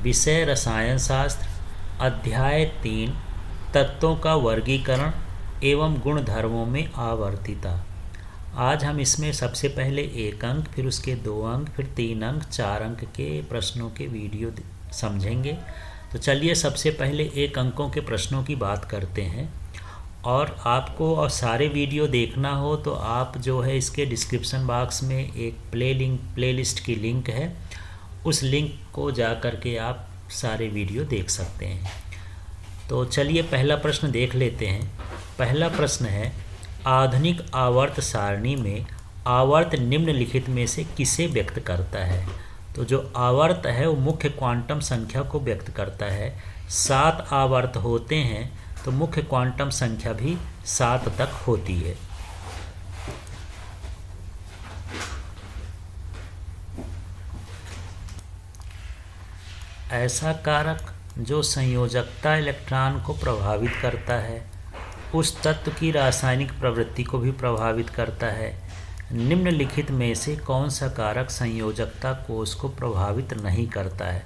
विषय रसायन शास्त्र, अध्याय 3, तत्वों का वर्गीकरण एवं गुणधर्मों में आवर्तिता। आज हम इसमें सबसे पहले 1 अंक, फिर उसके 2 अंक, फिर 3 अंक, 4 अंक के प्रश्नों के वीडियो समझेंगे। तो चलिए सबसे पहले 1 अंकों के प्रश्नों की बात करते हैं। और आपको और सारे वीडियो देखना हो तो आप जो है इसके डिस्क्रिप्शन बॉक्स में एक प्लेलिस्ट की लिंक है, उस लिंक को जा कर के आप सारे वीडियो देख सकते हैं। तो चलिए पहला प्रश्न देख लेते हैं। पहला प्रश्न है, आधुनिक आवर्त सारणी में आवर्त निम्नलिखित में से किसे व्यक्त करता है? तो जो आवर्त है वो मुख्य क्वांटम संख्या को व्यक्त करता है। 7 आवर्त होते हैं तो मुख्य क्वांटम संख्या भी 7 तक होती है। ऐसा कारक जो संयोजकता इलेक्ट्रॉन को प्रभावित करता है, उस तत्व की रासायनिक प्रवृत्ति को भी प्रभावित करता है। निम्नलिखित में से कौन सा कारक संयोजकता कोष को प्रभावित नहीं करता है?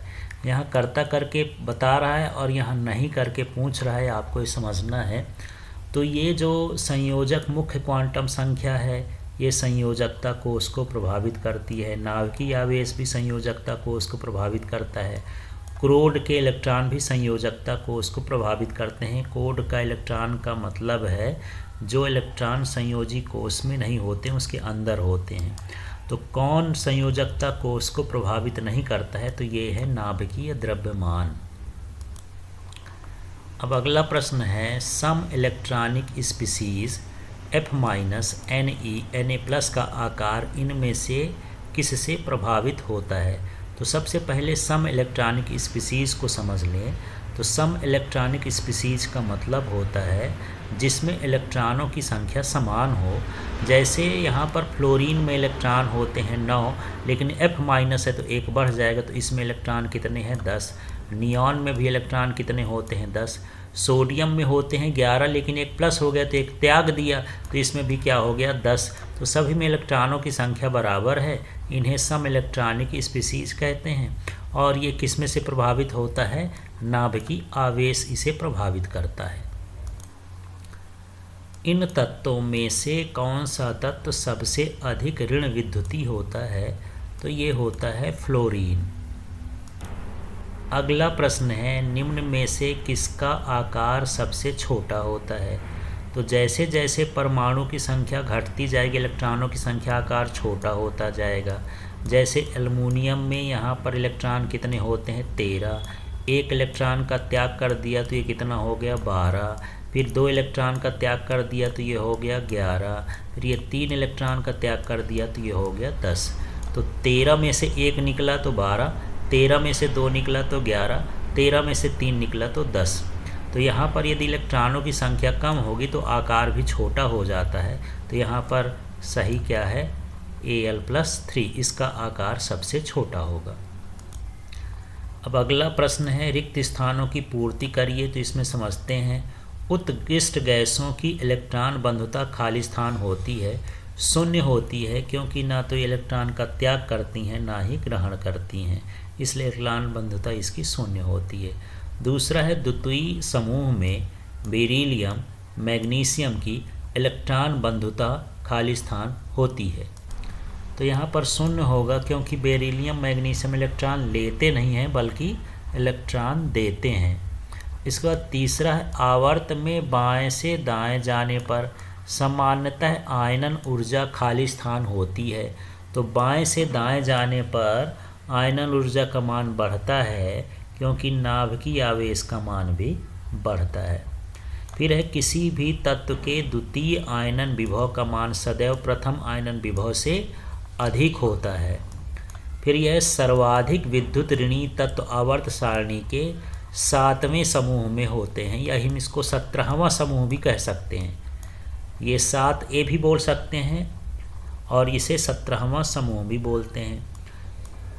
यहाँ करता करके बता रहा है और यहाँ नहीं करके पूछ रहा है, आपको ये समझना है। तो ये जो संयोजक मुख्य क्वांटम संख्या है, ये संयोजकता कोष को प्रभावित करती है। नाभिकीय आवेश भी संयोजकता कोष को प्रभावित करता है। कोड के इलेक्ट्रॉन भी संयोजकता कोष को प्रभावित करते हैं। कोड का इलेक्ट्रॉन का मतलब है जो इलेक्ट्रॉन संयोजी कोष में नहीं होते, उसके अंदर होते हैं। तो कौन संयोजकता कोष को प्रभावित नहीं करता है? तो ये है नाभिकीय द्रव्यमान। अब अगला प्रश्न है, सम इलेक्ट्रॉनिक स्पीसीज F- Na+ का आकार इनमें से किससे प्रभावित होता है? तो सबसे पहले सम इलेक्ट्रॉनिक स्पीसीज को समझ लें। तो सम इलेक्ट्रॉनिक स्पीसीज का मतलब होता है जिसमें इलेक्ट्रॉनों की संख्या समान हो। जैसे यहाँ पर फ्लोरीन में इलेक्ट्रॉन होते हैं 9, लेकिन F- है तो 1 बढ़ जाएगा, तो इसमें इलेक्ट्रॉन कितने हैं? 10। नियॉन में भी इलेक्ट्रॉन कितने होते हैं? 10। सोडियम में होते हैं 11, लेकिन 1 प्लस हो गया तो 1 त्याग दिया, तो इसमें भी क्या हो गया? 10। तो सभी में इलेक्ट्रॉनों की संख्या बराबर है। इन्हें सम इलेक्ट्रॉनिक स्पीसीज कहते हैं। और ये किस में से प्रभावित होता है? नाभिकीय आवेश इसे प्रभावित करता है। इन तत्वों में से कौन सा तत्व सबसे अधिक ऋण विद्युतीय होता है? तो ये होता है फ्लोरीन। अगला प्रश्न है, निम्न में से किसका आकार सबसे छोटा होता है? तो जैसे जैसे परमाणु की संख्या घटती जाएगी, इलेक्ट्रॉनों की संख्या आकार छोटा होता जाएगा। जैसे एल्युमिनियम में यहाँ पर इलेक्ट्रॉन कितने होते हैं? 13। 1 इलेक्ट्रॉन का त्याग कर दिया तो ये कितना हो गया? 12। फिर 2 इलेक्ट्रॉन का त्याग कर दिया तो ये हो गया 11। फिर ये 3 इलेक्ट्रॉन का त्याग कर दिया तो ये हो गया 10। तो 13 में से 1 निकला तो 12, 13 में से 2 निकला तो 11, 13 में से 3 निकला तो 10। तो यहाँ पर यदि इलेक्ट्रॉनों की संख्या कम होगी तो आकार भी छोटा हो जाता है। तो यहाँ पर सही क्या है? Al+3, इसका आकार सबसे छोटा होगा। अब अगला प्रश्न है, रिक्त स्थानों की पूर्ति करिए। तो इसमें समझते हैं, उत्कृष्ट गैसों की इलेक्ट्रॉन बंधुता खाली स्थान होती है, शून्य होती है, क्योंकि ना तो इलेक्ट्रॉन का त्याग करती हैं ना ही ग्रहण करती हैं, इसलिए इलेक्ट्रॉन बंधुता इसकी शून्य होती है। दूसरा है, द्वितीय समूह में बेरिलियम मैग्नीशियम की इलेक्ट्रॉन बंधुता खाली स्थान होती है। तो यहाँ पर शून्य होगा, क्योंकि बेरिलियम मैग्नीशियम इलेक्ट्रॉन लेते नहीं हैं बल्कि इलेक्ट्रॉन देते हैं। इसके बाद तीसरा है, आवर्त में बाएं से दाएं जाने पर सामान्यतः आयनन ऊर्जा खाली स्थान होती है। तो बाएं से दाएं जाने पर आयनन ऊर्जा का मान बढ़ता है, क्योंकि नाभिकीय आवेश का मान भी बढ़ता है। फिर है, किसी भी तत्व के द्वितीय आयनन विभव का मान सदैव प्रथम आयनन विभव से अधिक होता है। फिर यह सर्वाधिक विद्युत ऋणी तत्व आवर्त सारणी के 7वें समूह में होते हैं, या हम इसको 17वां समूह भी कह सकते हैं। ये 7A भी बोल सकते हैं और इसे 17वां समूह भी बोलते हैं।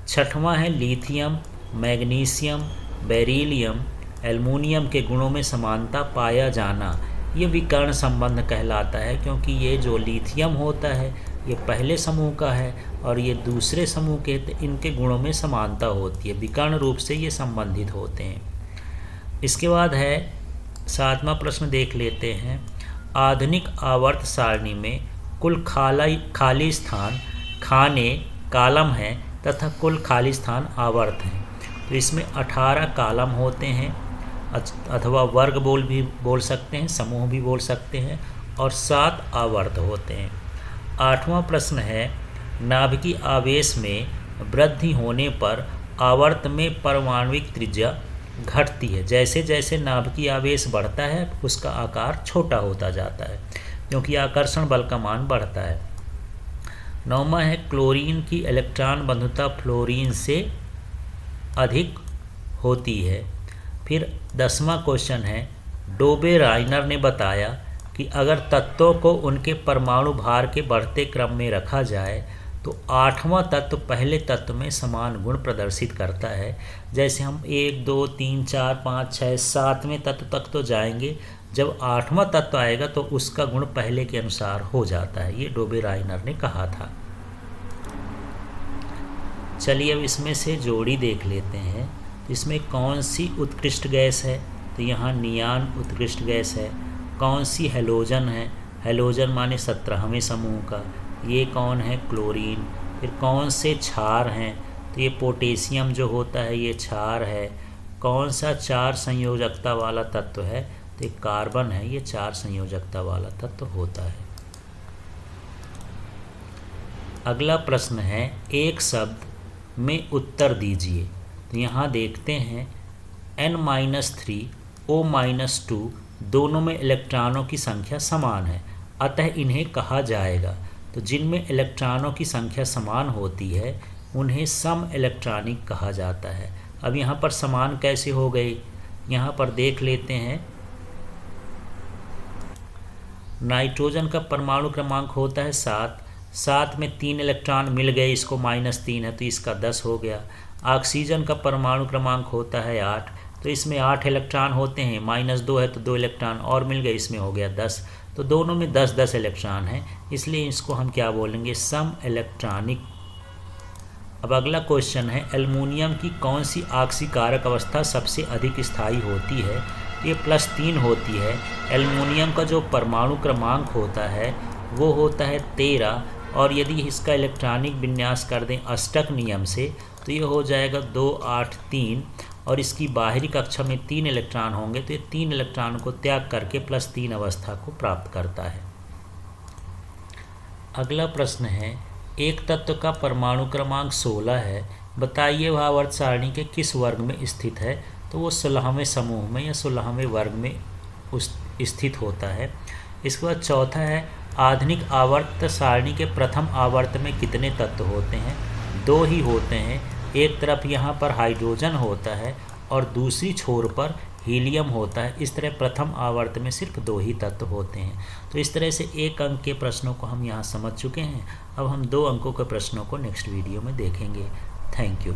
6वां है, लिथियम मैग्नीशियम बेरिलियम एल्युमिनियम के गुणों में समानता पाया जाना। ये विकर्ण संबंध कहलाता है, क्योंकि ये जो लिथियम होता है ये पहले समूह का है और ये दूसरे समूह के, तो इनके गुणों में समानता होती है, विकर्ण रूप से ये संबंधित होते हैं। इसके बाद है 7वां प्रश्न देख लेते हैं। आधुनिक आवर्त सारणी में कुल खाली स्थान खाने कॉलम हैं तथा कुल खाली स्थान आवर्त हैं। तो इसमें 18 कॉलम होते हैं, अथवा वर्ग भी बोल सकते हैं, समूह भी बोल सकते हैं, और 7 आवर्त होते हैं। 8वां प्रश्न है, नाभिकीय आवेश में वृद्धि होने पर आवर्त में परमाणुविक त्रिज्या घटती है। जैसे जैसे नाभिकीय आवेश बढ़ता है उसका आकार छोटा होता जाता है, क्योंकि आकर्षण बल का मान बढ़ता है। 9वां है, क्लोरीन की इलेक्ट्रॉन बंधुता फ्लोरीन से अधिक होती है। फिर 10वां क्वेश्चन है, डोबे राइनर ने बताया कि अगर तत्वों को उनके परमाणु भार के बढ़ते क्रम में रखा जाए तो 8वां तत्व पहले तत्व में समान गुण प्रदर्शित करता है। जैसे हम 1 2 3 4 5 6 7वें तत्व तक तो जाएंगे, जब 8वां तत्व आएगा तो उसका गुण पहले के अनुसार हो जाता है, ये डोबे राइनर ने कहा था। चलिए अब इसमें से जोड़ी देख लेते हैं। तो इसमें कौन सी उत्कृष्ट गैस है? तो यहाँ नियान उत्कृष्ट गैस है। कौन सी हैलोजन है? हैलोजन माने 17वें समूह का। ये कौन है? क्लोरीन। फिर कौन से क्षार हैं? तो ये पोटेशियम जो होता है ये क्षार है। कौन सा 4 संयोजकता वाला तत्व है? तो कार्बन है, ये 4 संयोजकता वाला तत्व होता है। अगला प्रश्न है, एक शब्द में उत्तर दीजिए। तो यहाँ देखते हैं N-3 O-2 दोनों में इलेक्ट्रॉनों की संख्या समान है, अतः इन्हें कहा जाएगा। तो जिनमें इलेक्ट्रॉनों की संख्या समान होती है उन्हें सम इलेक्ट्रॉनिक कहा जाता है। अब यहाँ पर समान कैसे हो गई, यहाँ पर देख लेते हैं। नाइट्रोजन का परमाणु क्रमांक होता है 7 में 3 इलेक्ट्रॉन मिल गए, इसको -3 है तो इसका 10 हो गया। ऑक्सीजन का परमाणु क्रमांक होता है 8, तो इसमें 8 इलेक्ट्रॉन होते हैं, -2 है तो 2 इलेक्ट्रॉन और मिल गए, इसमें हो गया 10। तो दोनों में 10-10 इलेक्ट्रॉन हैं, इसलिए इसको हम क्या बोलेंगे? सम इलेक्ट्रॉनिक। अब अगला क्वेश्चन है, एल्युमिनियम की कौन सी ऑक्सीकारक अवस्था सबसे अधिक स्थायी होती है? ये +3 होती है। एल्युमिनियम का जो परमाणु क्रमांक होता है वो होता है 13, और यदि इसका इलेक्ट्रॉनिक विन्यास कर दें अष्टक नियम से तो ये हो जाएगा 2 8 3, और इसकी बाहरी कक्षा में 3 इलेक्ट्रॉन होंगे, तो ये 3 इलेक्ट्रॉन को त्याग करके +3 अवस्था को प्राप्त करता है। अगला प्रश्न है, एक तत्व का परमाणु क्रमांक 16 है, बताइए वह आवर्त सारणी के किस वर्ग में स्थित है? तो वो 16वें समूह में या 16वें वर्ग में स्थित होता है। इसके बाद चौथा है, आधुनिक आवर्त सारणी के प्रथम आवर्त में कितने तत्व होते हैं? 2 ही होते हैं। एक तरफ यहाँ पर हाइड्रोजन होता है और दूसरी छोर पर हीलियम होता है। इस तरह प्रथम आवर्त में सिर्फ 2 ही तत्व होते हैं। तो इस तरह से 1 अंक के प्रश्नों को हम यहाँ समझ चुके हैं। अब हम 2 अंकों के प्रश्नों को नेक्स्ट वीडियो में देखेंगे। Thank you.